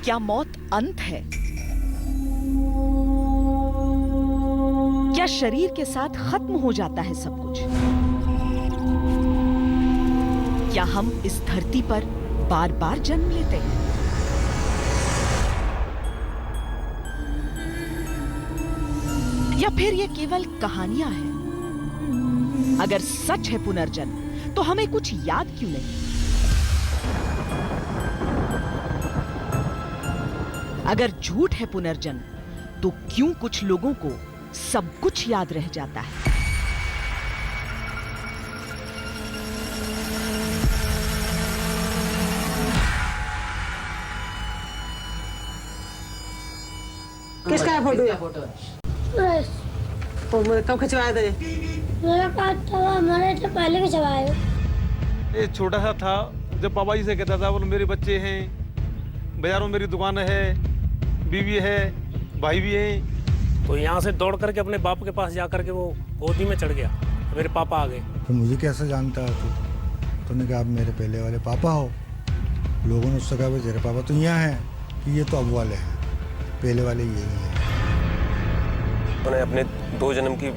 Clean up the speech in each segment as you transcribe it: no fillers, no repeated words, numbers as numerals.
क्या मौत अंत है? क्या शरीर के साथ खत्म हो जाता है सब कुछ? क्या हम इस धरती पर बार बार जन्म लेते हैं? या फिर ये केवल कहानियां हैं? अगर सच है पुनर्जन्म, तो हमें कुछ याद क्यों नहीं? अगर झूठ है पुनर्जन्म, तो क्यों कुछ लोगों को सब कुछ याद रह जाता है? किसका है फोटो? तो कब खिंचवाया था ये? मेरा पास था, हमारे से पहले खिंचवाया। ये छोटा सा था जब पापा जी से कहता था बोलो मेरे बच्चे हैं, बाजार में मेरी दुकान है, बीवी है, भाई भी हैं। तो यहाँ से दौड़ करके अपने बाप के पास जा करके वो गोदी में चढ़ गया। मेरे पापा आ गए। तो मुझे कैसे जानता है तू? तूने कहा आप मेरे पहले वाले पापा हो। लोगों ने उससे कहा भाई तेरे पापा तो यहाँ हैं, कि ये तो अब वाले हैं, पहले वाले यही हैं। उन्हें अपने 2 जन्म की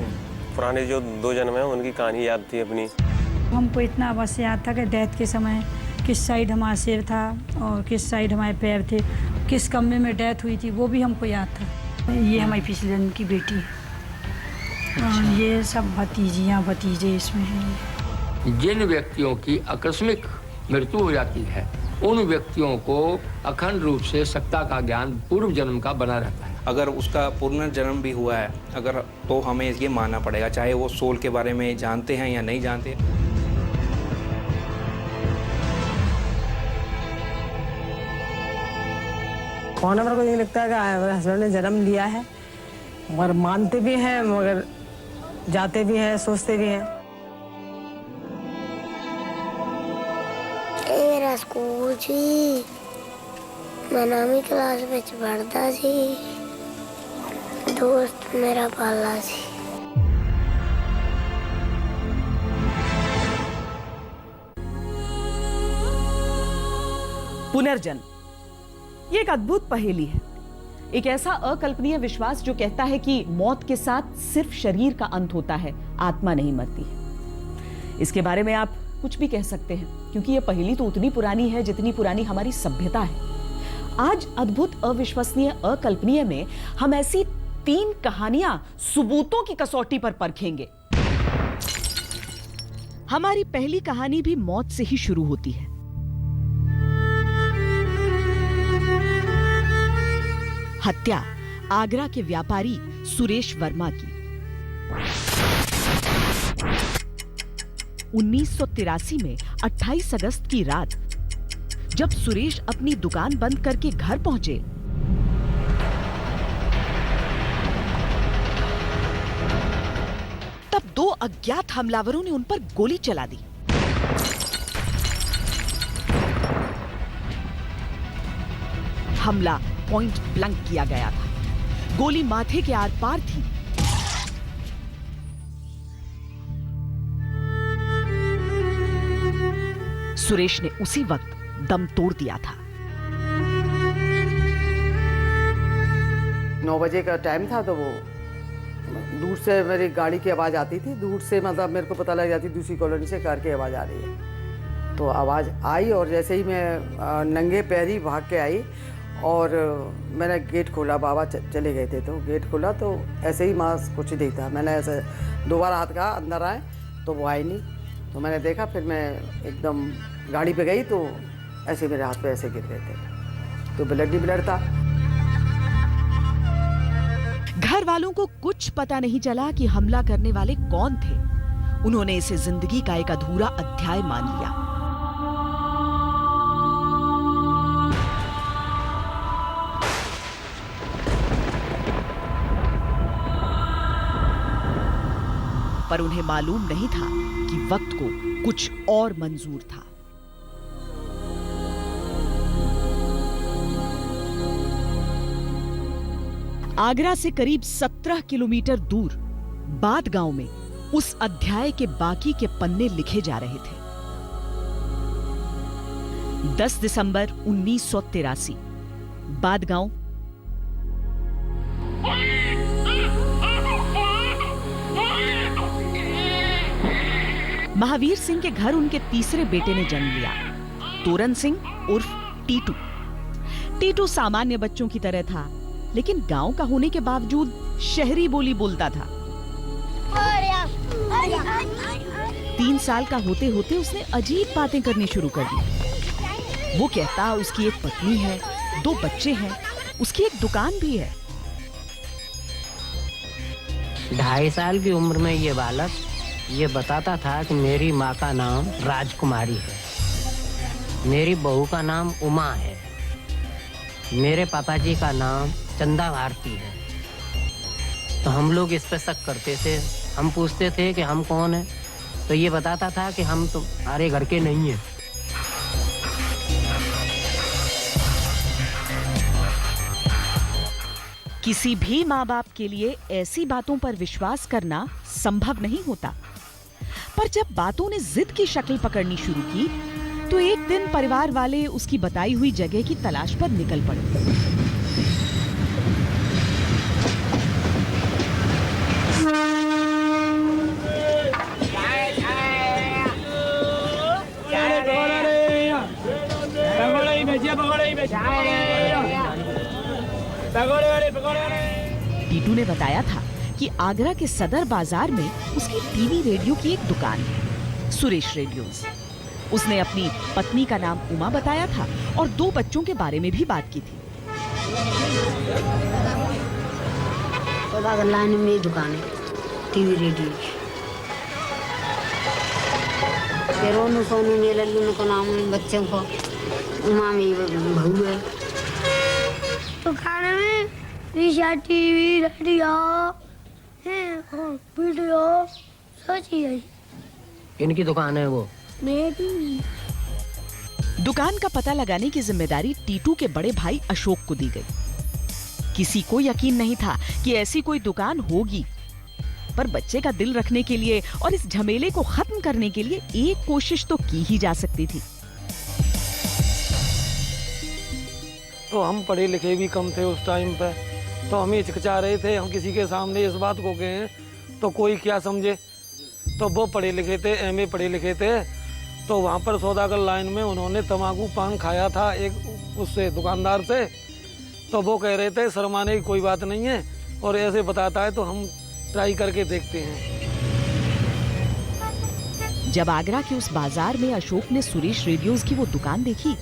पुराने जो 2 जन्म हैं उनकी कहानी याद थी अपनी। हमको इतना बस याद था कि डेथ के समय किस साइड हमारा सिर था और किस साइड हमारे पैर थे, किस कमरे में डेथ हुई थी वो भी हमको याद था। ये हमारी पिछले जन्म की बेटी और ये सब भतीजियाँ भतीजे इसमें हैं। जिन व्यक्तियों की आकस्मिक मृत्यु हो जाती है उन व्यक्तियों को अखंड रूप से सत्ता का ज्ञान पूर्व जन्म का बना रहता है। अगर उसका पुनर्जन्म भी हुआ है अगर, तो हमें ये मानना पड़ेगा, चाहे वो सोल के बारे में जानते हैं या नहीं जानते। फोन नंबर को ये लगता है कि हस्बैंड ने जन्म लिया है, मगर मानते भी हैं मगर जाते भी हैं, सोचते भी हैं। मेरा स्कूल जी, मैं 9वीं क्लास में पढ़ता जी, दोस्त मेरा पाला जी। पुनर्जन्म ये एक अद्भुत पहेली है। एक ऐसा अकल्पनीय विश्वास जो कहता है कि मौत के साथ सिर्फ शरीर का अंत होता है, आत्मा नहीं मरती है। इसके बारे में आप कुछ भी कह सकते हैं, क्योंकि यह पहेली तो उतनी पुरानी है जितनी पुरानी हमारी सभ्यता है। आज अद्भुत, अविश्वसनीय, अकल्पनीय में हम ऐसी 3 कहानियां सबूतों की कसौटी पर परखेंगे। हमारी पहली कहानी भी मौत से ही शुरू होती है। हत्या आगरा के व्यापारी सुरेश वर्मा की। 1983 में 28 अगस्त की रात जब सुरेश अपनी दुकान बंद करके घर पहुंचे, तब 2 अज्ञात हमलावरों ने उन पर गोली चला दी। हमला पॉइंट ब्लैंक किया गया था। गोली माथे के आर पार थी। सुरेश ने उसी वक्त दम तोड़ दिया था। 9 बजे का टाइम था, तो वो दूर से मेरी गाड़ी की आवाज़ आती थी। दूर से मतलब मेरे को पता लग जाती दूसरी कॉलोनी से कार की आवाज़ आ रही है। तो आवाज़ आई और जैसे ही मैं नंगे पैर ही भाग के आई और मैंने गेट खोला। बाबा चले गए थे, तो गेट खोला तो ऐसे ही माँ कुछ नहीं था। मैंने ऐसे 2 बार हाथ कहा अंदर आए, तो वो आए नहीं। तो मैंने देखा, फिर मैं एकदम गाड़ी पे गई तो ऐसे मेरे हाथ पे ऐसे गिर गए थे, तो ब्लड ही ब्लड था। घर वालों को कुछ पता नहीं चला कि हमला करने वाले कौन थे। उन्होंने इसे जिंदगी का एक अधूरा अध्याय मान लिया। पर उन्हें मालूम नहीं था कि वक्त को कुछ और मंजूर था। आगरा से करीब 17 किलोमीटर दूर बाद गांव में उस अध्याय के बाकी के पन्ने लिखे जा रहे थे। 10 दिसंबर 1983 बादगांव। महावीर सिंह के घर उनके तीसरे बेटे ने जन्म लिया, तोरन सिंह उर्फ टीटू। टीटू सामान्य बच्चों की तरह था, लेकिन गांव का होने के बावजूद शहरी बोली बोलता था। 3 साल का होते होते उसने अजीब बातें करनी शुरू कर दी। वो कहता उसकी एक पत्नी है, 2 बच्चे हैं, उसकी एक दुकान भी है। 2.5 साल की उम्र में ये बालक ये बताता था कि मेरी माँ का नाम राजकुमारी है, मेरी बहू का नाम उमा है, मेरे पापाजी का नाम चंदा भारती है। तो हम लोग इस पे शक करते थे। हम पूछते थे कि हम कौन हैं, तो ये बताता था कि हम तुम्हारे घर के नहीं हैं। किसी भी माँ बाप के लिए ऐसी बातों पर विश्वास करना संभव नहीं होता, पर जब बातों ने जिद की शक्ल पकड़नी शुरू की, तो एक दिन परिवार वाले उसकी बताई हुई जगह की तलाश पर निकल पड़े। टीटू ने बताया था कि आगरा के सदर बाजार में उसकी टीवी रेडियो की एक दुकान है, सुरेश रेडियोज। उसने अपनी पत्नी का नाम उमा बताया था और 2 बच्चों के बारे में भी बात की थी। लाइन में मेरी दुकान है, टीवी रेडियो की। रोनू सोनू ने लल्लू को नाम है, बच्चों को उमा में बहू है। तो खाने में टीवी रेडियो है और वीडियो सोची है। इनकी दुकान है वो। मेरी दुकान का पता लगाने की जिम्मेदारी टीटू के बड़े भाई अशोक को दी गई। किसी को यकीन नहीं था कि ऐसी कोई दुकान होगी, पर बच्चे का दिल रखने के लिए और इस झमेले को खत्म करने के लिए एक कोशिश तो की ही जा सकती थी। तो हम पढ़े लिखे भी कम थे उस टाइम पे, तो हम हिचकिचा रहे थे। हम किसी के सामने इस बात को कहें तो कोई क्या समझे। तो वो पढ़े लिखे थे, एमए पढ़े लिखे थे। तो वहाँ पर सौदागर लाइन में उन्होंने तम्बाकू पान खाया था एक उससे दुकानदार से। तो वो कह रहे थे शर्माने की कोई बात नहीं है, और ऐसे बताता है तो हम ट्राई करके देखते हैं। जब आगरा के उस बाजार में अशोक ने सुरेश रेडियोज की वो दुकान देखी,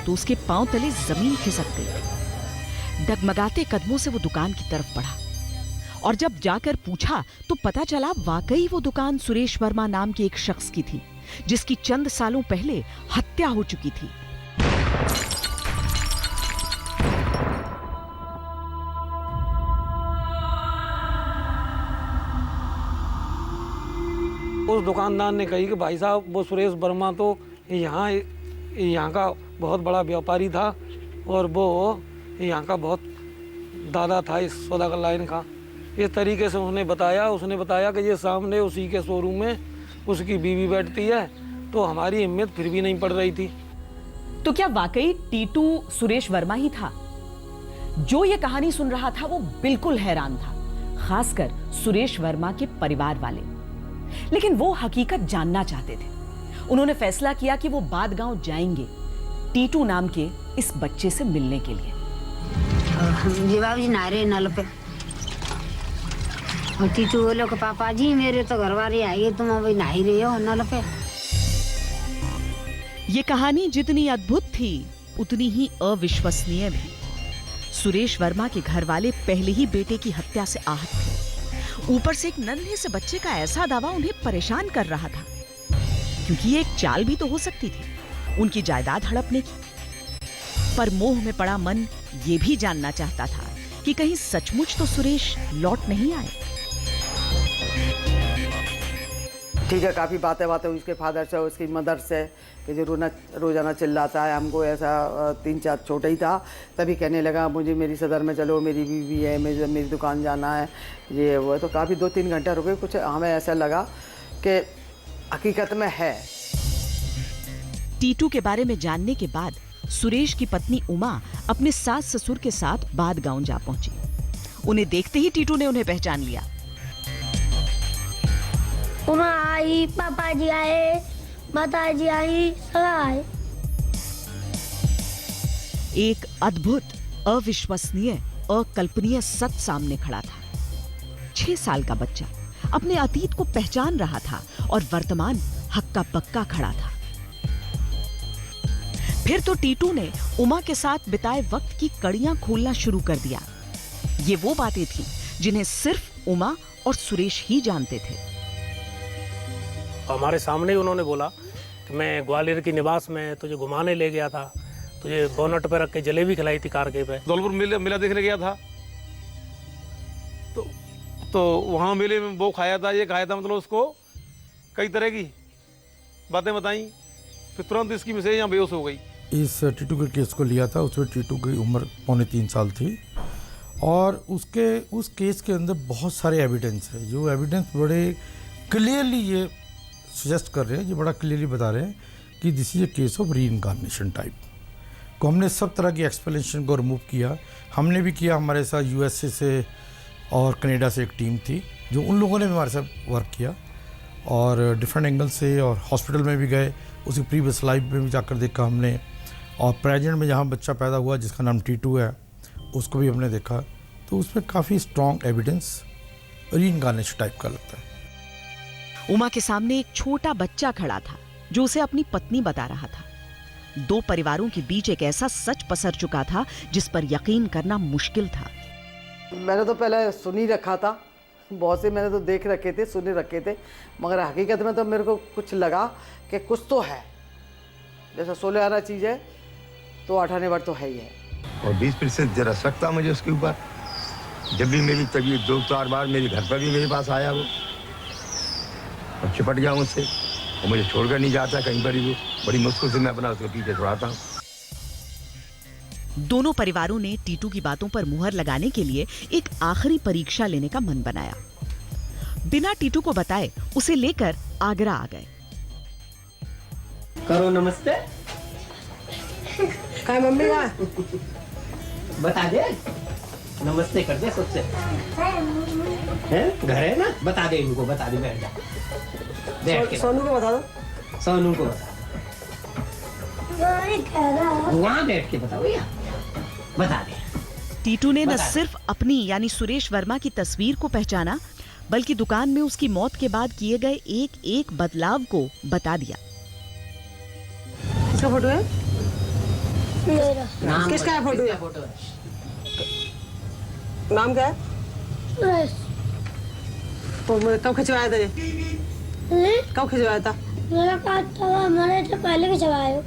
तो उसके पांव तले जमीन खिसक गई। डगमगाते कदमों से वो दुकान की तरफ बढ़ा, और जब जाकर पूछा तो पता चला वाकई वो दुकान सुरेश वर्मा नाम के एक शख्स की थी, जिसकी चंद सालों पहले हत्या हो चुकी थी। उस दुकानदार ने कही कि भाई साहब वो सुरेश वर्मा तो यहाँ का बहुत बड़ा व्यापारी था, और वो यहाँ का बहुत दादा था इस सौदागर लाइन का। इस तरीके से उन्होंने बताया। उसने बताया कि ये सामने उसी के शोरूम में उसकी बीवी बैठती है। तो हमारी हिम्मत फिर भी नहीं पड़ रही थी। तो क्या वाकई टीटू सुरेश वर्मा ही था? जो ये कहानी सुन रहा था वो बिल्कुल हैरान था, खासकर सुरेश वर्मा के परिवार वाले। लेकिन वो हकीकत जानना चाहते थे। उन्होंने फैसला किया कि वो बादगांव जाएंगे टीटू नाम के इस बच्चे से मिलने के लिए। जी नारे नल पे, और टीटू बोलो कि पापा जी मेरे तो घर वाले आए, तुम अभी नहा रहे हो नल पे। ये कहानी जितनी अद्भुत थी उतनी ही अविश्वसनीय भी। सुरेश वर्मा के घर वाले पहले ही बेटे की हत्या से आहत थे। ऊपर से एक नन्हे से बच्चे का ऐसा दावा उन्हें परेशान कर रहा था, क्योंकि ये एक चाल भी तो हो सकती थी उनकी जायदाद हड़पने की। पर मोह में पड़ा मन ये भी जानना चाहता था कि कहीं सचमुच तो सुरेश लौट नहीं आए। ठीक है, काफ़ी बातें हुई उसके फादर से, उसकी मदर से, कि जो रोज़ाना चिल्लाता है हमको। ऐसा 3-4 छोटा ही था तभी कहने लगा मुझे मेरी सदर में चलो, मेरी बीवी है, मेरी दुकान जाना है, ये वो है। तो काफ़ी 2-3 घंटा रुके। कुछ हमें ऐसा लगा कि हकीकत में है। टीटू के बारे में जानने के बाद सुरेश की पत्नी उमा अपने सास ससुर के साथ बाद गांव जा पहुंची। उन्हें देखते ही टीटू ने उन्हें पहचान लिया। उमा आई, पापा जी आए, माता जी आई, सब आए। एक अद्भुत, अविश्वसनीय, अकल्पनीय सच सामने खड़ा था। 6 साल का बच्चा अपने अतीत को पहचान रहा था और वर्तमान हक्का बक्का खड़ा था। फिर तो टीटू ने उमा के साथ बिताए वक्त की कड़ियां खोलना शुरू कर दिया। ये वो बातें थीं जिन्हें सिर्फ उमा और सुरेश ही जानते थे। हमारे सामने ही उन्होंने बोला कि मैं ग्वालियर की निवास में तुझे घुमाने ले गया था, तुझे बोनट पे रख के जलेबी खिलाई थी कार के पे। धौलपुर मेला देखने गया था तो वहाँ मेले में वो खाया था, ये खाया था, मतलब उसको कई तरह की बातें बताई। फिर तुरंत इसकी मिसेज यहाँ बेहोश हो गई। इस टीटू के केस को लिया था, उसमें टीटू की उम्र 3.25 साल थी और उस केस के अंदर बहुत सारे एविडेंस है। जो एविडेंस बड़े क्लियरली ये सजेस्ट कर रहे हैं, ये बड़ा क्लियरली बता रहे हैं कि this is a case of reincarnation type. को हमने सब तरह की एक्सप्लेनेशन को रिमूव किया। हमने भी किया, हमारे साथ यूएसए से और कनाडा से एक टीम थी जो उन लोगों ने भी हमारे साथ वर्क किया और डिफरेंट एंगल से, और हॉस्पिटल में भी गए, उसकी प्रीवियस लाइफ में भी जाकर देखा हमने, और प्रेजेंट में जहाँ बच्चा पैदा हुआ जिसका नाम टीटू है उसको भी हमने देखा। तो उसमें काफ़ी स्ट्रॉन्ग एविडेंस रीइंकार्नेशन टाइप का लगता है। उमा के सामने एक छोटा बच्चा खड़ा था जो उसे अपनी पत्नी बता रहा था। 2 परिवारों के बीच एक ऐसा सच पसर चुका था जिस पर यकीन करना मुश्किल था। मैंने तो पहले सुन ही रखा था, बहुत से मैंने तो देख रखे थे, सुन रखे थे, मगर हकीकत में तो मेरे को कुछ लगा कि कुछ तो है। जैसा 16 आना चीज़ है तो 8 आने बार तो है ही है। और 20% जरा शक था मुझे उसके ऊपर। जब भी मेरी तबीयत 2-4 बार मेरे घर पर भी मेरे पास आया वो, और चिपट गया मुझसे और मुझे छोड़कर नहीं जाता कहीं पर भी। वो बड़ी मुश्किल से मैं अपना उसके पीछे छुड़ाता हूँ। दोनों परिवारों ने टीटू की बातों पर मुहर लगाने के लिए एक आखिरी परीक्षा लेने का मन बनाया। बिना टीटू को बताए उसे लेकर आगरा आ गए। करो नमस्ते। काय मम्मी का बता दे, नमस्ते कर दे सबसे। हैं घर है ना, बता दे इनको, बता दे, बैठ जा, बैठ के सोनू को बता दो। सोनू को बता, वहाँ बैठ के बताओ या बता दे। टीटू ने न सिर्फ अपनी यानी सुरेश वर्मा की तस्वीर को पहचाना, बल्कि दुकान में उसकी मौत के बाद किए गए एक एक बदलाव को बता दिया। किसका फोटो है? मेरा। किसका फोटो है? फोटो है। नाम क्या है? सुरेश। तो कब खिंचवाया था ये? कब खिंचवाया था? मेरा काट था, मैंने तो पहले भी चलाया।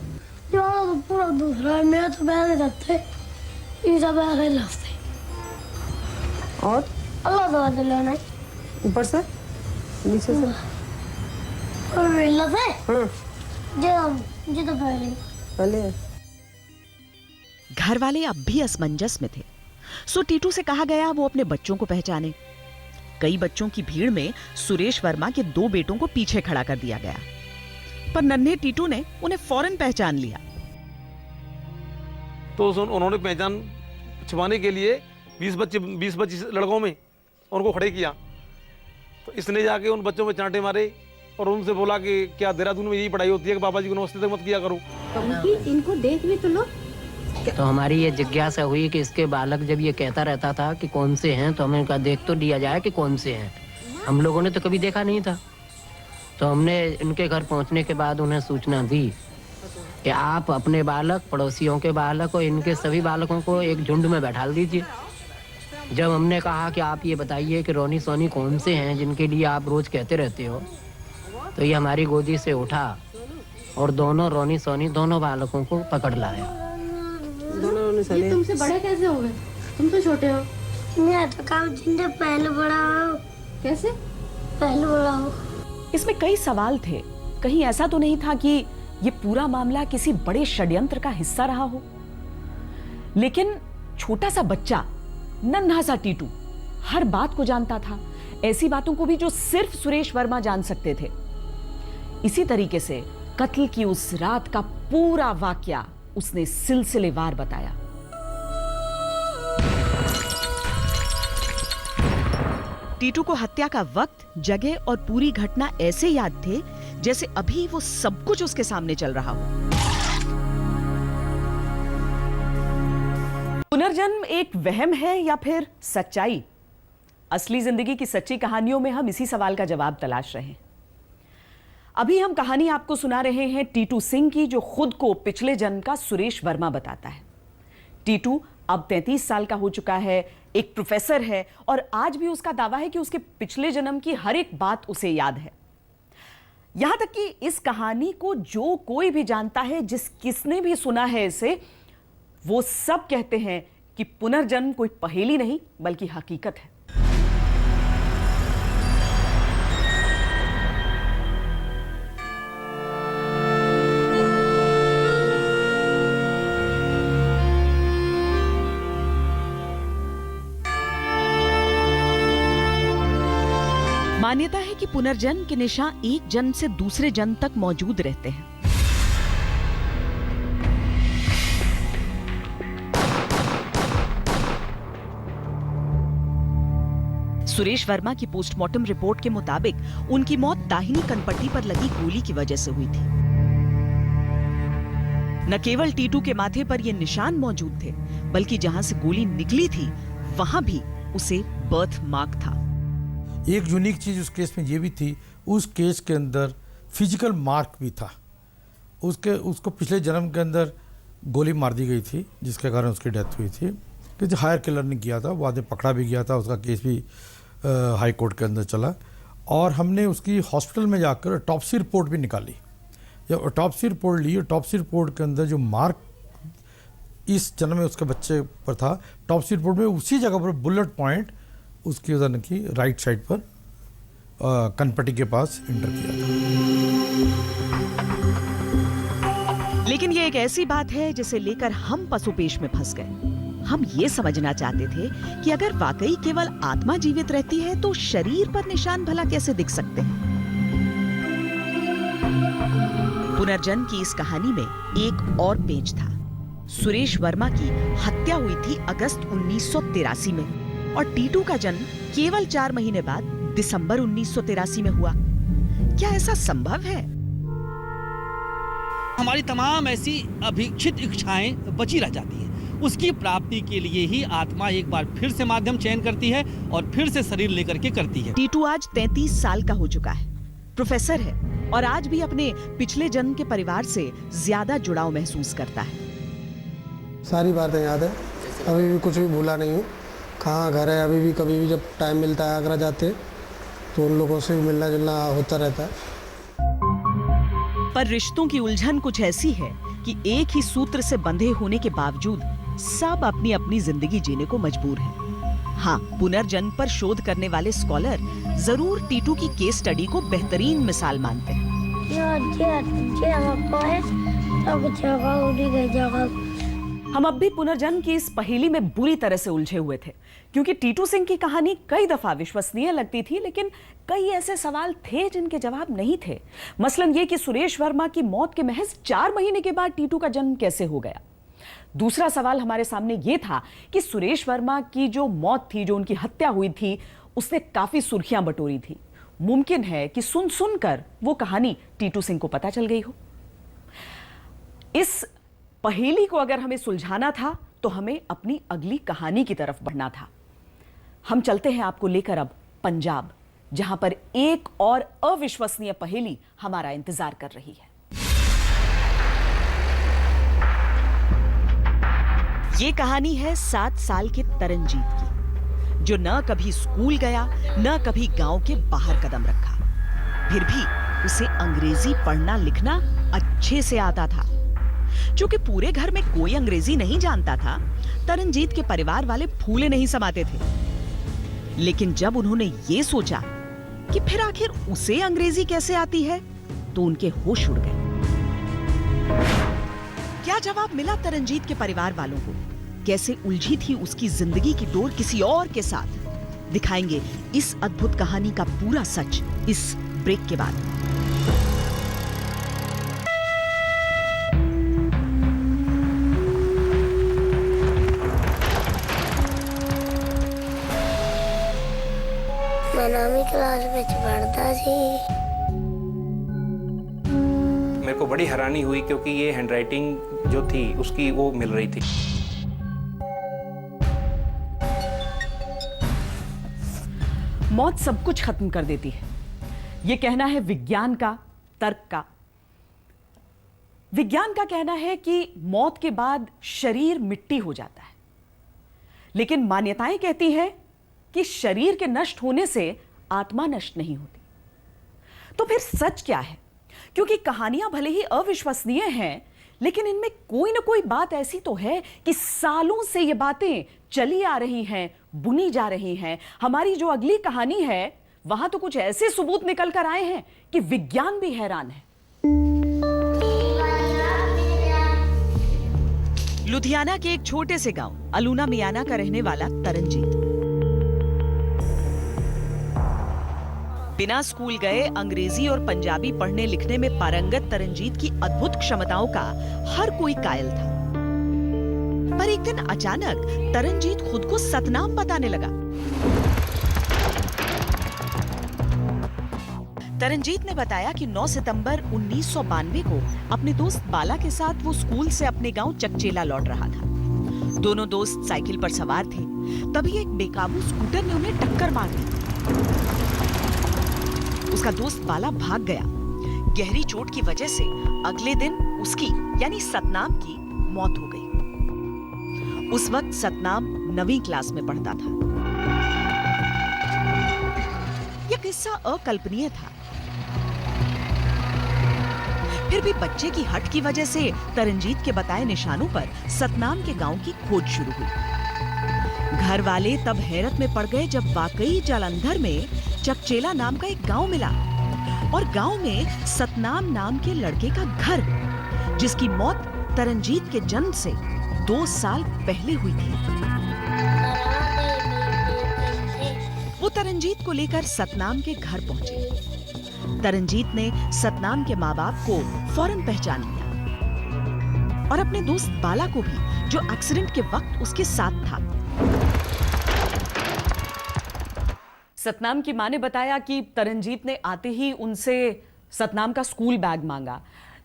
जो तो पूरा दूसरा है, मेरा तो पहले लगते, ये सब पहले लगते। और अल्लाह दवा दिलाना ऊपर से नीचे से और मिलना से जी तो पहले घर वाले अब भी असमंजस में थे, सो टीटू से कहा गया वो अपने बच्चों को पहचाने। कई बच्चों की भीड़ में सुरेश वर्मा के 2 बेटों को पीछे खड़ा कर दिया गया, पर नन्हे टीटू ने उन्हें फौरन पहचान लिया। तो उन्होंने पहचान छुपाने के लिए 20-25 लड़कों में उनको खड़े किया। तो इसने जाके उन बच्चों में चांटे मारे और उनसे बोला कि क्या देहरादून में यही पढ़ाई होती है कि बाबा जी को नमस्ते तक मत किया करो। इनको देख भी तो लो। तो हमारी ये जिज्ञासा हुई कि इसके बालक जब ये कहता रहता था कि कौन से हैं, तो हमने कहा देख तो दिया जाए कि कौन से हैं। हम लोगों ने तो कभी देखा नहीं था। तो हमने इनके घर पहुंचने के बाद उन्हें सूचना दी कि आप अपने बालक, पड़ोसियों के बालक और इनके सभी बालकों को एक झुंड में बैठा दीजिए। जब हमने कहा कि आप ये बताइए कि रोनी सोनी कौन से हैं जिनके लिए आप रोज कहते रहते हो, तो ये हमारी गोदी से उठा और दोनों रोनी सोनी दोनों बालकों को पकड़ लाया। ये तुमसे बड़े कैसे हो गए? तुम तो छोटे हो। मैं तो काम जिंदे पहले बड़ा हो। कैसे पहले बड़ा हो? इसमें कई सवाल थे। कहीं ऐसा तो नहीं था कि ये पूरा मामला किसी बड़े षड्यंत्र का हिस्सा रहा हो? लेकिन छोटा सा बच्चा, नन्हा सा टीटू हर बात को जानता था, ऐसी बातों को भी जो सिर्फ सुरेश वर्मा जान सकते थे। इसी तरीके से कत्ल की उस रात का पूरा वाकया उसने सिलसिलेवार बताया। टीटू को हत्या का वक्त, जगह और पूरी घटना ऐसे याद थे जैसे अभी वो सब कुछ उसके सामने चल रहा हो। पुनर्जन्म एक वहम है या फिर सच्चाई? असली जिंदगी की सच्ची कहानियों में हम इसी सवाल का जवाब तलाश रहे हैं। अभी हम कहानी आपको सुना रहे हैं टीटू सिंह की, जो खुद को पिछले जन्म का सुरेश वर्मा बताता है। टीटू अब 33 साल का हो चुका है, एक प्रोफेसर है और आज भी उसका दावा है कि उसके पिछले जन्म की हर एक बात उसे याद है। यहां तक कि इस कहानी को जो कोई भी जानता है, किसने भी सुना है इसे, वो सब कहते हैं कि पुनर्जन्म कोई पहेली नहीं बल्कि हकीकत है। मान्यता है कि पुनर्जन्म के निशान एक जन्म से दूसरे जन्म तक मौजूद रहते हैं। सुरेश वर्मा की पोस्टमार्टम रिपोर्ट के मुताबिक उनकी मौत दाहिनी कनपट्टी पर लगी गोली की वजह से हुई थी। न केवल टीटू के माथे पर ये निशान मौजूद थे, बल्कि जहां से गोली निकली थी वहां भी उसे बर्थ मार्क था। एक यूनिक चीज़ उस केस में ये भी थी, उस केस के अंदर फिजिकल मार्क भी था। उसको पिछले जन्म के अंदर गोली मार दी गई थी, जिसके कारण उसकी डेथ हुई थी। किसी हायर किलर ने किया था, वो आदमी पकड़ा भी गया था, उसका केस भी हाई कोर्ट के अंदर चला। और हमने उसकी हॉस्पिटल में जाकर ऑटोप्सी रिपोर्ट भी निकाली। जब ऑटोप्सी रिपोर्ट ली, ऑटोप्सी रिपोर्ट के अंदर जो मार्क इस जन्म में उसके बच्चे पर था, ऑटोप्सी रिपोर्ट में उसी जगह पर बुलेट पॉइंट उसकी उधर की राइट साइड पर कनपट्टी के पास इंटर किया था। लेकिन ये एक ऐसी बात है जिसे लेकर हम पसुपेश में फंस गए। हम ये समझना चाहते थे कि अगर वाकई केवल आत्मा जीवित रहती है तो शरीर पर निशान भला कैसे दिख सकते हैं? पुनर्जन्म की इस कहानी में एक और पेच था। सुरेश वर्मा की हत्या हुई थी अगस्त 1983 में और टीटू का जन्म केवल 4 महीने बाद दिसंबर 1983 में हुआ। क्या ऐसा संभव है? हमारी तमाम ऐसी अभिक्षित इच्छाएं बची रह जाती हैं। उसकी प्राप्ति के लिए ही आत्मा एक बार फिर से माध्यम चयन करती है और फिर से शरीर लेकर के करती है। टीटू आज 33 साल का हो चुका है, प्रोफेसर है और आज भी अपने पिछले जन्म के परिवार से ज्यादा जुड़ाव महसूस करता है। सारी बातें याद है, अभी भी कुछ भी भूला नहीं हूँ। कहाँ घर है, अभी भी कभी भी जब टाइम मिलता है आगरा जाते तो उन लोगों से मिलना जुलना होता रहता है। पर रिश्तों की उलझन कुछ ऐसी है कि एक ही सूत्र से बंधे होने के बावजूद सब अपनी अपनी जिंदगी जीने को मजबूर हैं। हाँ, पुनर्जन्म पर शोध करने वाले स्कॉलर जरूर टीटू की केस स्टडी को बेहतरीन मिसाल मानते हैं। हम अब भी पुनर्जन्म की इस पहेली में बुरी तरह से उलझे हुए थे, क्योंकि टीटू सिंह की कहानी कई दफा विश्वसनीय लगती थी, लेकिन कई ऐसे सवाल थे जिनके जवाब नहीं थे। मसलन ये कि सुरेश वर्मा की मौत के महज 4 महीने के बाद टीटू का जन्म कैसे हो गया। दूसरा सवाल हमारे सामने ये था कि सुरेश वर्मा की जो मौत थी, जो उनकी हत्या हुई थी, उसने काफी सुर्खियां बटोरी थी। मुमकिन है कि सुन सुनकर वो कहानी टीटू सिंह को पता चल गई हो। इस पहेली को अगर हमें सुलझाना था तो हमें अपनी अगली कहानी की तरफ बढ़ना था। हम चलते हैं आपको लेकर अब पंजाब, जहां पर एक और अविश्वसनीय पहेली हमारा इंतजार कर रही है। ये कहानी है 7 साल के तरनजीत की, जो न कभी स्कूल गया न कभी गांव के बाहर कदम रखा। फिर भी उसे अंग्रेजी पढ़ना लिखना अच्छे से आता था। क्योंकि पूरे घर में कोई अंग्रेजी नहीं जानता था, तरनजीत के परिवार वाले फूले नहीं समाते थे। लेकिन जब उन्होंने ये सोचा कि फिर आखिर उसे अंग्रेजी कैसे आती है, तो उनके होश उड़ गए। क्या जवाब मिला तरनजीत के परिवार वालों को? कैसे उलझी थी उसकी जिंदगी की डोर किसी और के साथ? दिखाएंगे इस अद्भुत कहानी का पूरा सच इस ब्रेक के बाद। नौवीं क्लास में पढ़ता सी। मेरे को बड़ी हैरानी हुई क्योंकि ये हैंडराइटिंग जो थी उसकी वो मिल रही थी। मौत सब कुछ खत्म कर देती है, यह कहना है विज्ञान का, तर्क का। विज्ञान का कहना है कि मौत के बाद शरीर मिट्टी हो जाता है, लेकिन मान्यताएं कहती है कि शरीर के नष्ट होने से आत्मा नष्ट नहीं होती। तो फिर सच क्या है? क्योंकि कहानियां भले ही अविश्वसनीय हैं, लेकिन इनमें कोई ना कोई बात ऐसी तो है कि सालों से ये बातें चली आ रही हैं, बुनी जा रही हैं। हमारी जो अगली कहानी है वहां तो कुछ ऐसे सबूत निकल कर आए हैं कि विज्ञान भी हैरान है। लुधियाना के एक छोटे से गांव अलूना मियाना का रहने वाला तरनजीत बिना स्कूल गए अंग्रेजी और पंजाबी पढ़ने लिखने में पारंगत तरनजीत की अद्भुत क्षमताओं का हर कोई कायल था। पर एक दिन अचानक तरनजीत खुद को सतनाम बताने लगा। तरनजीत ने बताया कि 9 सितंबर 1992 को अपने दोस्त बाला के साथ वो स्कूल से अपने गांव चकचेला लौट रहा था। दोनों दोस्त साइकिल पर सवार थे, तभी एक बेकाबू स्कूटर ने उन्हें टक्कर मार दी। उसका दोस्त बाला भाग गया। गहरी चोट की वजह से अगले दिन उसकी यानी सतनाम की मौत हो गई। उस वक्त सतनाम 9वीं क्लास में पढ़ता था। यह किस्सा अकल्पनीय था, फिर भी बच्चे की हट की वजह से तरनजीत के बताए निशानों पर सतनाम के गांव की खोज शुरू हुई। घर वाले तब हैरत में पड़ गए जब वाकई जालंधर में चकचेला नाम का एक गांव मिला और गांव में सतनाम नाम के लड़के का घर, जिसकी मौत तरनजीत के जन्म से 2 साल पहले हुई थी। वो तरनजीत को लेकर सतनाम के घर पहुंचे। तरनजीत ने सतनाम के माँ बाप को फौरन पहचान लिया और अपने दोस्त बाला को भी, जो एक्सीडेंट के वक्त उसके साथ था। सतनाम की मां ने बताया कि तरनजीत ने आते ही उनसे सतनाम का स्कूल बैग मांगा।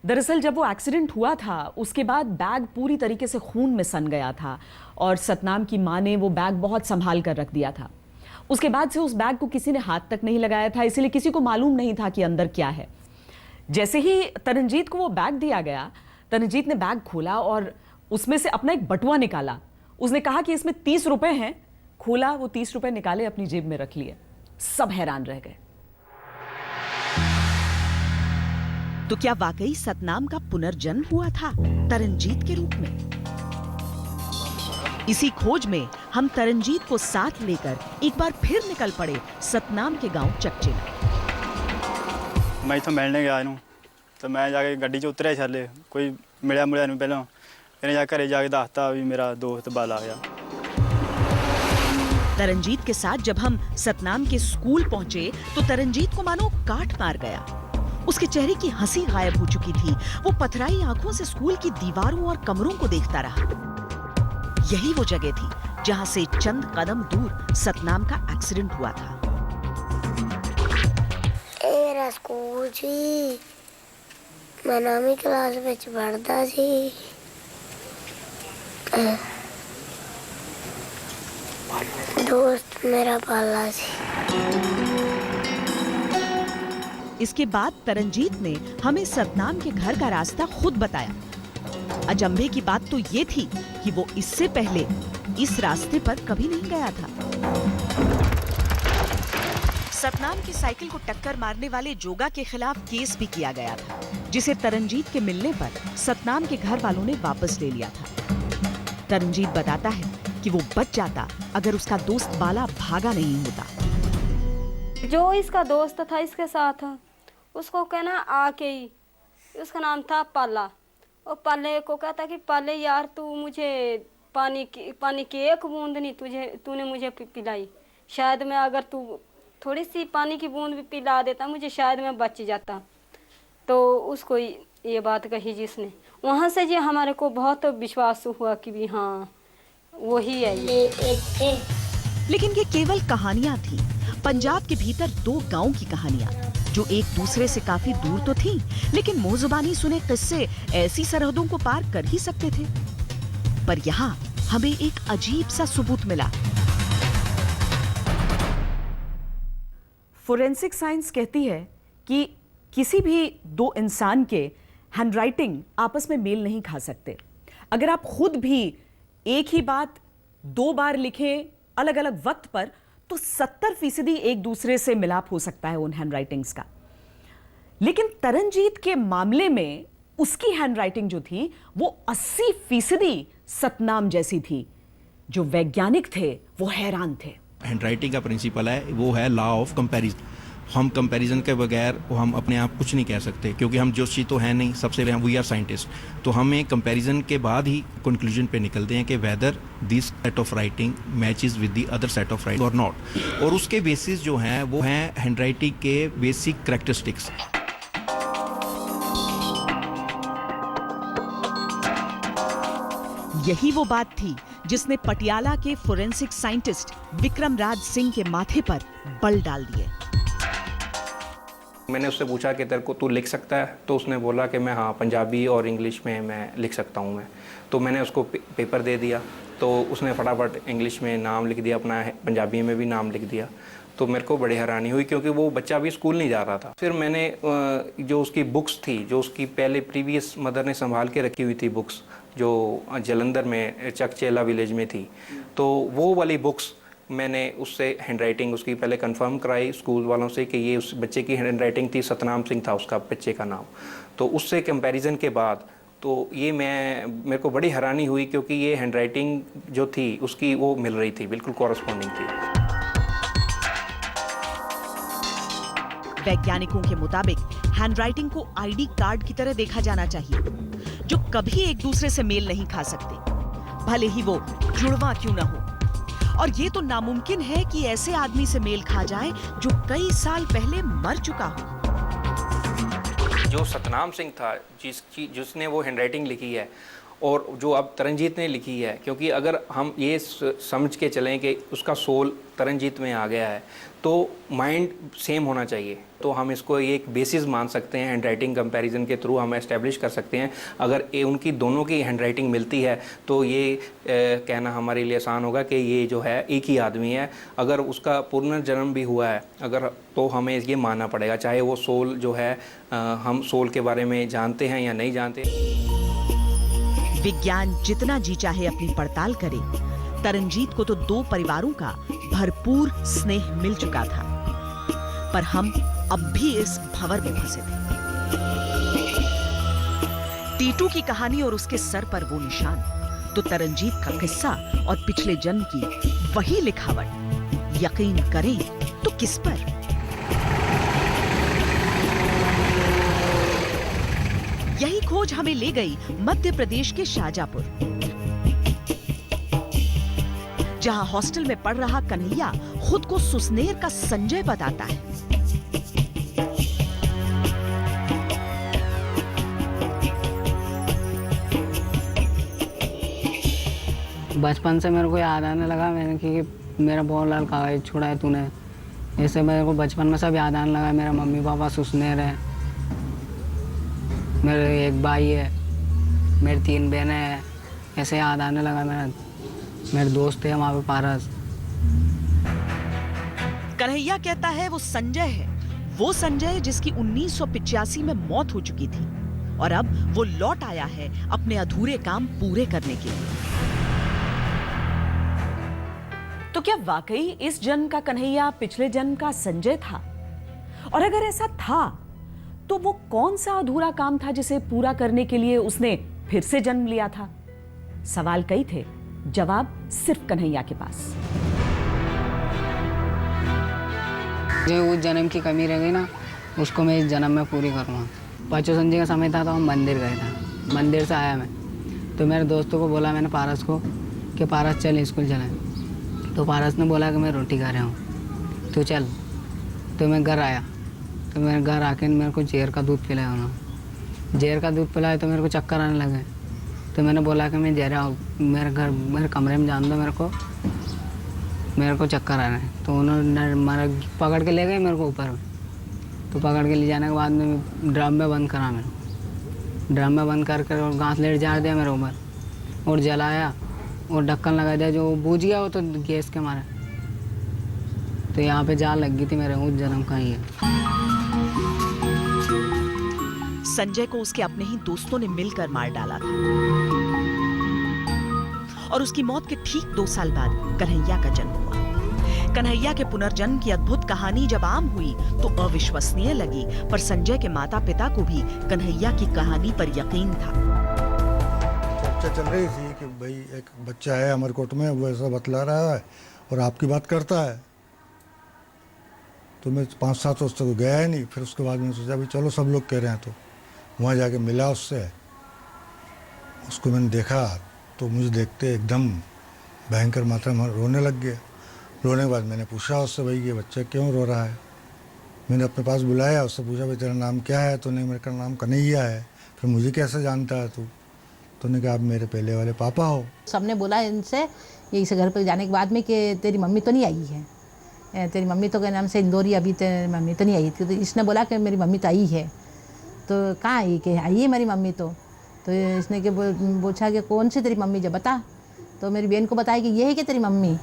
दरअसल जब वो एक्सीडेंट हुआ था उसके बाद बैग पूरी तरीके से खून में सन गया था और सतनाम की मां ने वो बैग बहुत संभाल कर रख दिया था। उसके बाद से उस बैग को किसी ने हाथ तक नहीं लगाया था, इसलिए किसी को मालूम नहीं था कि अंदर क्या है। जैसे ही तरनजीत को वो बैग दिया गया, तरनजीत ने बैग खोला और उसमें से अपना एक बटुआ निकाला। उसने कहा कि इसमें 30 रुपए हैं। खोला, वो 30 रुपए निकाले, अपनी जेब में रख लिए। सब हैरान रह गए। तो क्या वाकई सतनाम का पुनर्जन्म हुआ था तरनजीत के रूप में? इसी खोज में हम तरनजीत को साथ लेकर एक बार फिर निकल पड़े सतनाम के गांव चकचेला। मैं इथों मिलने गया इनू तो मैं जाके गड्डी च उतरिया छले, कोई मिलिया मुलिया नहीं पहले। इन्हें जाके घरे जाके दसता भी मेरा दोस्त बाला आ गया। तरनजीत के साथ जब हम सतनाम के स्कूल पहुंचे तो तरनजीत को मानो काट मार गया। उसके चेहरे की हंसी गायब हो चुकी थी। वो पथराई आंखों से स्कूल की दीवारों और कमरों को देखता रहा। यही वो जगह थी जहां से चंद कदम दूर सतनाम का एक्सीडेंट हुआ था। मेरा स्कूल जी, मैं 9वीं क्लास में पढ़ता सी। दोस्त मेरा बाला सी। इसके बाद तरनजीत ने हमें सतनाम के घर का रास्ता खुद बताया। अजंभे की बात तो ये थी कि वो इससे पहले इस रास्ते पर कभी नहीं गया था। सतनाम की साइकिल को टक्कर मारने वाले जोगा के खिलाफ केस भी किया गया था, जिसे तरनजीत के मिलने पर सतनाम के घर वालों ने वापस ले लिया था। तरनजीत बताता है कि वो बच जाता अगर उसका दोस्त बाला भागा नहीं होता। जो इसका दोस्त था इसके साथ, उसको कहना आके ही, उसका नाम था पाला। और पाले को कहता कि पाले यार तू मुझे पानी की एक बूंद नहीं तूने मुझे पिलाई। शायद मैं अगर तू थोड़ी सी पानी की बूंद भी पिला देता मुझे, शायद मैं बच जाता। तो उसको ये बात कही जिसने, वहाँ से जी हमारे को बहुत विश्वास हुआ कि भी हाँ वही है ये। लेकिन ये केवल कहानियां थी। पंजाब के भीतर दो गांव की कहानियां जो एक दूसरे से काफी दूर तो थीं, लेकिन मुंहजुबानी सुने किस्से ऐसी सरहदों को पार कर ही सकते थे। पर यहाँ हमें एक अजीब सा सबूत मिला। फोरेंसिक साइंस कहती है कि किसी भी दो इंसान के हैंडराइटिंग आपस में मेल नहीं खा सकते। अगर आप खुद भी एक ही बात 2 बार लिखें अलग अलग वक्त पर, तो 70% एक दूसरे से मिलाप हो सकता है उन हैंडराइटिंग्स का। लेकिन तरनजीत के मामले में उसकी हैंडराइटिंग जो थी वो 80% सतनाम जैसी थी। जो वैज्ञानिक थे वो हैरान थे। हैंडराइटिंग का प्रिंसिपल है वो है लॉ ऑफ कंपैरिजन। हम कंपैरिजन के बगैर हम अपने आप कुछ नहीं कह सकते, क्योंकि हम जोशी तो हैं नहीं। सबसे पहले वी आर साइंटिस्ट, तो हमें कंपैरिजन के बाद ही कंक्लूजन पे निकलते हैं कि whether this set of writing matches with the other set of writing और नॉट। और उसके बेसिस जो हैं वो हैं हैंडराइटिंग के बेसिक कैरेक्टरिस्टिक्स। यही वो बात थी जिसने पटियाला के फोरेंसिक साइंटिस्ट विक्रम राज सिंह के माथे पर बल डाल दिए। मैंने उससे पूछा कि तेरे को तू लिख सकता है, तो उसने बोला कि मैं हाँ पंजाबी और इंग्लिश में मैं लिख सकता हूँ मैं। तो मैंने उसको पेपर दे दिया, तो उसने फटाफट इंग्लिश में नाम लिख दिया अपना, पंजाबी में भी नाम लिख दिया। तो मेरे को बड़ी हैरानी हुई, क्योंकि वो बच्चा अभी स्कूल नहीं जा रहा था। फिर मैंने जो उसकी बुक्स थी, जो उसकी पहले प्रीवियस मदर ने संभाल के रखी हुई थी बुक्स, जो जलंधर में चकचेला विलेज में थी, तो वो वाली बुक्स मैंने उससे हैंडराइटिंग उसकी पहले कंफर्म कराई स्कूल वालों से कि ये उस बच्चे की हैंडराइटिंग थी। सतनाम सिंह था उसका बच्चे का नाम। तो उससे कंपैरिजन के बाद तो ये मेरे को बड़ी हैरानी हुई, क्योंकि ये हैंडराइटिंग जो थी उसकी वो मिल रही थी, बिल्कुल कॉरस्पॉन्डिंग थी। वैज्ञानिकों के मुताबिक हैंडराइटिंग को आईडी कार्ड की तरह देखा जाना चाहिए, जो कभी एक दूसरे से मेल नहीं खा सकते, भले ही वो जुड़वा क्यों न हो। और ये तो नामुमकिन है कि ऐसे आदमी से मेल खा जाए जो कई साल पहले मर चुका हो। जो सतनाम सिंह था जिसने वो हैंडराइटिंग लिखी है, और जो अब तरनजीत ने लिखी है, क्योंकि अगर हम ये समझ के चलें कि उसका सोल तरनजीत में आ गया है, तो माइंड सेम होना चाहिए। तो हम इसको एक बेसिस मान सकते हैं, हैंडराइटिंग कंपैरिजन के थ्रू हम एस्टेब्लिश कर सकते हैं। अगर उनकी दोनों की हैंडराइटिंग मिलती है तो ये कहना हमारे लिए आसान होगा कि ये जो है एक ही आदमी है। अगर उसका पुनर्जन्म भी हुआ है अगर, तो हमें ये मानना पड़ेगा, चाहे वो सोल जो है हम सोल के बारे में जानते हैं या नहीं जानते। विज्ञान जितना जी चाहे अपनी पड़ताल करे, तरनजीत को तो 2 परिवारों का भरपूर स्नेह मिल चुका था, पर हम अब भी इस भंवर में फंसे थे। टीटू की कहानी और उसके सर पर वो निशान, तो तरनजीत का किस्सा और पिछले जन्म की वही लिखावट, यकीन करें तो किस पर? यही खोज हमें ले गई मध्य प्रदेश के शाजापुर, जहां हॉस्टल में पढ़ रहा कन्हैया खुद को सुसनेर का संजय बताता है। बचपन से मेरे को याद आने लगा मैंने कि मेरा बहुत लाल कागज छोड़ा है तूने। ऐसे मेरे को बचपन में सब याद आने लगा। मेरा मम्मी पापा सुसनेर है, मेरे एक भाई है, मेरी 3 बहनें हैं। ऐसे याद आने लगा। मेरे दोस्त है वहाँ पे पारस। कन्हैया कहता है वो संजय है, वो संजय जिसकी 1985 में मौत हो चुकी थी, और अब वो लौट आया है अपने अधूरे काम पूरे करने के लिए। तो क्या वाकई इस जन्म का कन्हैया पिछले जन्म का संजय था? और अगर ऐसा था तो वो कौन सा अधूरा काम था जिसे पूरा करने के लिए उसने फिर से जन्म लिया था? सवाल कई थे, जवाब सिर्फ कन्हैया के पास। जो उस जन्म की कमी रह गई ना, उसको मैं इस जन्म में पूरी करूँगा। पाँचों संजय का समय था तो हम मंदिर गए था। मंदिर से आया मैं तो मेरे दोस्तों को बोला मैंने पारस को कि पारस चल स्कूल चलें। तो पारस ने बोला कि मैं रोटी खा रहा हूँ तो चल। तो मैं घर आया तो मेरे घर आके मेरे को जेर का दूध पिलाया उन्होंने। जेर का दूध पिलाया तो मेरे को चक्कर आने लगे। तो मैंने बोला कि मैं जहरा मेरे कमरे में जान दो मेरे को। मेरे को चक्कर आ रहे हैं, तो उन्होंने मारा, पकड़ के ले गए मेरे को ऊपर में। तो पकड़ के ले जाने के बाद में ड्रम में बंद करा मेरे को, ड्रम में बंद कर और घास लेट झाड़ दिया मेरे ऊपर और जलाया और ढक्कन लगा दिया, जो बूझ गया वो तो गैस के मारे। तो यहाँ पे जान लग गई थी मेरे, उस जन्म का ही है। संजय को उसके अपने ही दोस्तों ने मिलकर मार डाला था और उसकी मौत के ठीक 2 साल बाद कन्हैया का जन्म हुआ। कन्हैया के पुनर्जन्म की अद्भुत कहानी जब आम हुई तो अविश्वसनीय लगी, पर संजय के माता पिता को भी कन्हैया की कहानी पर यकीन था। चर्चा चल रही थी कि भाई एक बच्चा है अमरकोट में, वो ऐसा बतला रहा है और आपकी बात करता है। तो मैं 5-7 वर्ष तक गया ही नहीं। फिर उसके बाद मैंने सोचा भाई चलो सब लोग कह रहे हैं, तो वहाँ जाके मिला उससे, उसको मैंने देखा तो मुझे देखते एकदम भयंकर मात्रा में रोने लग गया। रोने के बाद मैंने पूछा उससे, भाई ये बच्चा क्यों रो रहा है। मैंने अपने पास बुलाया, उससे पूछा भाई तेरा नाम क्या है। तो नहीं, मेरा नाम कन्हैया है। फिर मुझे कैसे जानता है तू? तो ने कहा आप मेरे पहले वाले पापा हो। सबने बोला इनसे, ये इस घर पर जाने के बाद में कि तेरी मम्मी तो नहीं आई है, तेरी मम्मी तो के नाम से इंदौरी, अभी तेरी मम्मी तो नहीं आई थी। तो इसने बोला कि मेरी मम्मी तो आई है। तो कहाँ आई? कि आई है मेरी मम्मी। तो इसने के पूछा कि कौन सी तेरी मम्मी, जब बता। तो मेरी बहन को बताया कि ये है कि तेरी मम्मी।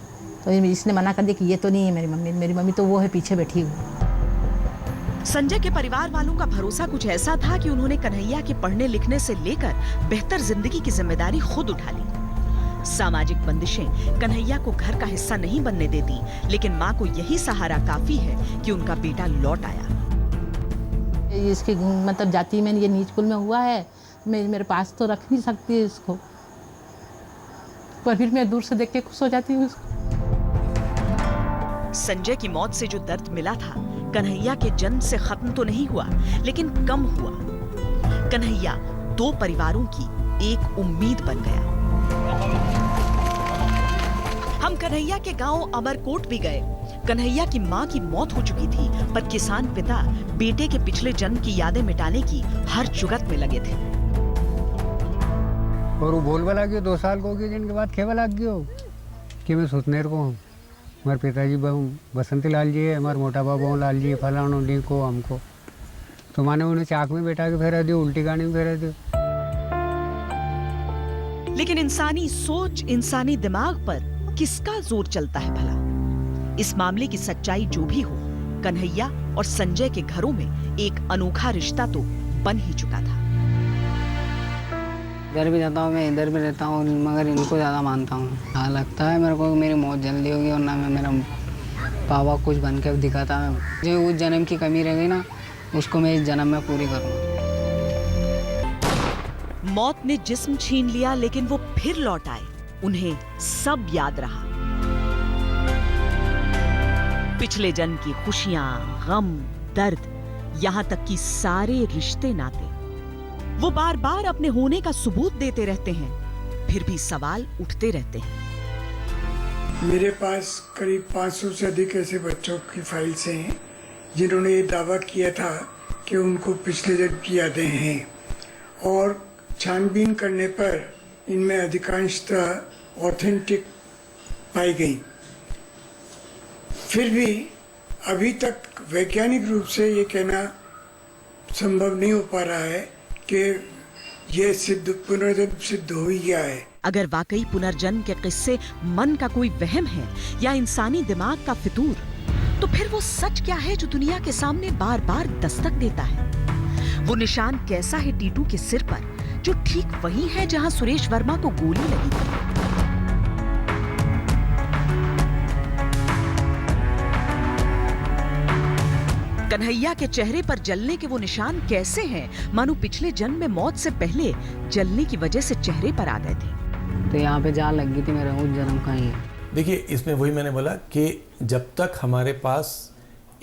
तो इसने मना कर दिया कि ये तो नहीं है मेरी मम्मी तो वो है पीछे बैठी हुई। संजय के परिवार वालों का भरोसा कुछ ऐसा था कि उन्होंने कन्हैया के पढ़ने लिखने से लेकर बेहतर जिंदगी की जिम्मेदारी खुद उठा ली। सामाजिक बंदिशें कन्हैया को घर का हिस्सा नहीं बनने देती, लेकिन माँ को यही सहारा काफी है कि उनका बेटा लौट आया। इसकी मतलब जाति में ये नीच कुल में हुआ है, मेरे पास तो रख नहीं सकती है इसको, पर फिर मैं दूर से देख के खुश हो जाती हूँ इसको। संजय की मौत से जो दर्द मिला था, कन्हैया के जन्म से खत्म तो नहीं हुआ, लेकिन कम हुआ। कन्हैया 2 परिवारों की एक उम्मीद बन गया। हम कन्हैया के गांव अमरकोट भी गए। कन्हैया की मां की मौत हो चुकी थी, पर किसान पिता बेटे के पिछले जन्म की यादें मिटाने की हर जुगत में लगे थे। और वो बोलवा लग गयो 2 साल को, जिनके बाद खेवा लग गयो कि मैं सोचने को हूँ, हमारे पिताजी बसंती लाल जी है, हमारे मोटा बाबू लाल जी, फलानो डी को हमको। तो मैंने उन्हें चाक में बैठा के फेरा दियो, उल्टी गाड़ी में फेरा दियो। लेकिन इंसानी सोच, इंसानी दिमाग पर किसका जोर चलता है भला? इस मामले की सच्चाई जो भी हो, कन्हैया और संजय के घरों में एक अनोखा रिश्ता तो बन ही चुका था। इधर भी जाता हूँ मैं, इधर भी रहता हूँ, मगर इनको ज़्यादा मानता हूँ। हाँ, लगता है मेरे को कि मेरी मौत जल्दी होगी और ना मैं मेरा पापा कुछ बन के दिखाता है। जो उस जन्म की कमी रह गई ना, उसको मैं इस जन्म में पूरी करूँगा। मौत ने जिस्म छीन लिया, लेकिन वो फिर लौट आए। उन्हें सब याद रहा। पिछले जन्म की खुशियां, गम, दर्द, यहाँ तक कि सारे रिश्ते नाते वो बार बार अपने होने का सबूत देते रहते हैं, फिर भी सवाल उठते रहते हैं। मेरे पास करीब 500 से अधिक ऐसे बच्चों की फाइल्स हैं जिन्होंने ये दावा किया था कि उनको पिछले जन्म की यादें हैं, और छानबीन करने पर इनमें अधिकांशतः ऑथेंटिक पाई गई। फिर भी अभी तक वैज्ञानिक रूप से ये कहना संभव नहीं हो पा रहा है कि ये पुनर्जन्म सिद्ध हो ही गया है। अगर वाकई पुनर्जन्म के किस्से मन का कोई वहम है या इंसानी दिमाग का फितूर, तो फिर वो सच क्या है जो दुनिया के सामने बार बार दस्तक देता है? वो निशान कैसा है टीटू के सिर पर, जो ठीक वही है जहां सुरेश वर्मा को गोली लगी थी? कन्हैया के चेहरे पर जलने के वो निशान कैसे हैं, मानो पिछले जन्म में मौत से पहले जलने की वजह से चेहरे पर आ गए थे। तो यहाँ पे जान लग गई थी मेरा, उस जन्म का ही है। देखिए, इसमें वही मैंने बोला कि जब तक हमारे पास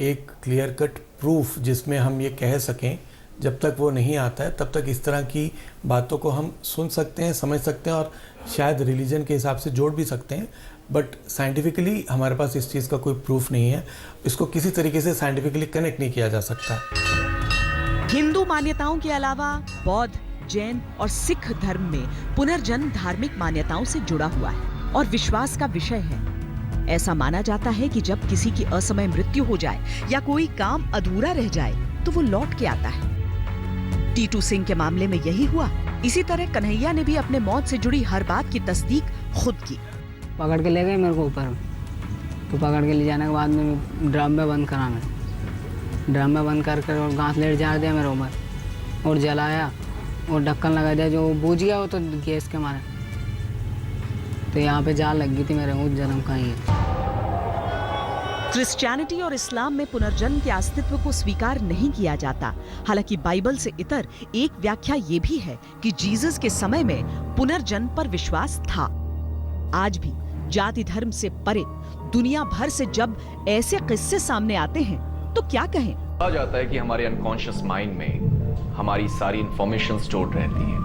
एक क्लियर कट प्रूफ जिसमें हम ये कह सकें, जब तक वो नहीं आता है, तब तक इस तरह की बातों को हम सुन सकते हैं, समझ सकते हैं और शायद रिलीजन के हिसाब से जोड़ भी सकते हैं, बट साइंटिफिकली हमारे पास इस चीज़ का कोई प्रूफ नहीं है। इसको किसी तरीके से साइंटिफिकली कनेक्ट नहीं किया जा सकता। हिंदू मान्यताओं के अलावा बौद्ध, जैन और सिख धर्म में पुनर्जन्म धार्मिक मान्यताओं से जुड़ा हुआ है और विश्वास का विषय है। ऐसा माना जाता है कि जब किसी की असमय मृत्यु हो जाए या कोई काम अधूरा रह जाए तो वो लौट के आता है। टीटू सिंह के मामले में यही हुआ। इसी तरह कन्हैया ने भी अपने मौत से जुड़ी हर बात की तस्दीक खुद की। पकड़ के ले गए मेरे को ऊपर, तो पकड़ के ले जाने के बाद में ड्रम में बंद करा, मैं ड्रम में बंद कर और घासलेट जार दिया मेरे ऊपर और जलाया और ढक्कन लगा दिया। जो बूझ गया वो तो गैस के मारे, तो यहाँ पे जान लग गई थी मेरे उस जन्म का ही। क्रिश्चियनिटी और इस्लाम में पुनर्जन्म के अस्तित्व को स्वीकार नहीं किया जाता। हालांकि बाइबल से इतर एक व्याख्या ये भी है कि जीसस के समय में पुनर्जन्म पर विश्वास था। आज भी जाति धर्म से परे दुनिया भर से जब ऐसे किस्से सामने आते हैं तो क्या कहें। कहा जाता है कि हमारे अनकॉन्शियस माइंड में हमारी सारी इंफॉर्मेशन स्टोर्ड रहती है।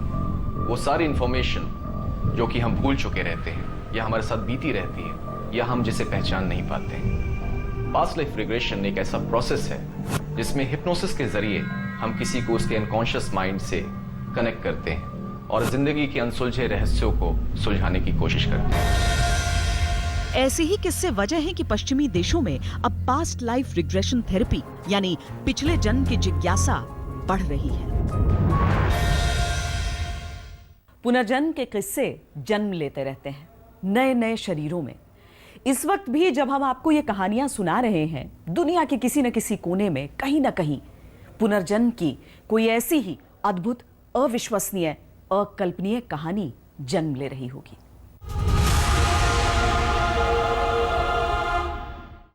वो सारी इंफॉर्मेशन जो कि हम भूल चुके रहते हैं या हमारे साथ बीती रहती है या हम जिसे पहचान नहीं पाते हैं। पास्ट लाइफ रिग्रेशन एक ऐसा प्रोसेस है जिसमें हिप्नोसिस के जरिए हम किसी को उसके अनकॉन्शियस माइंड से कनेक्ट करते हैं और जिंदगी के अनसुलझे रहस्यों को सुलझाने की कोशिश करते हैं। ऐसे ही किस्से वजह है कि पश्चिमी देशों में अब पास्ट लाइफ रिग्रेशन थेरेपी यानी पिछले जन्म की जिज्ञासा बढ़ रही है। पुनर्जन्म के किस्से जन्म लेते रहते हैं नए नए शरीरों में। इस वक्त भी जब हम आपको ये कहानियां सुना रहे हैं, दुनिया के किसी न किसी कोने में कहीं ना कहीं पुनर्जन्म की कोई ऐसी ही अद्भुत, अविश्वसनीय, अकल्पनीय कहानी जन्म ले रही होगी।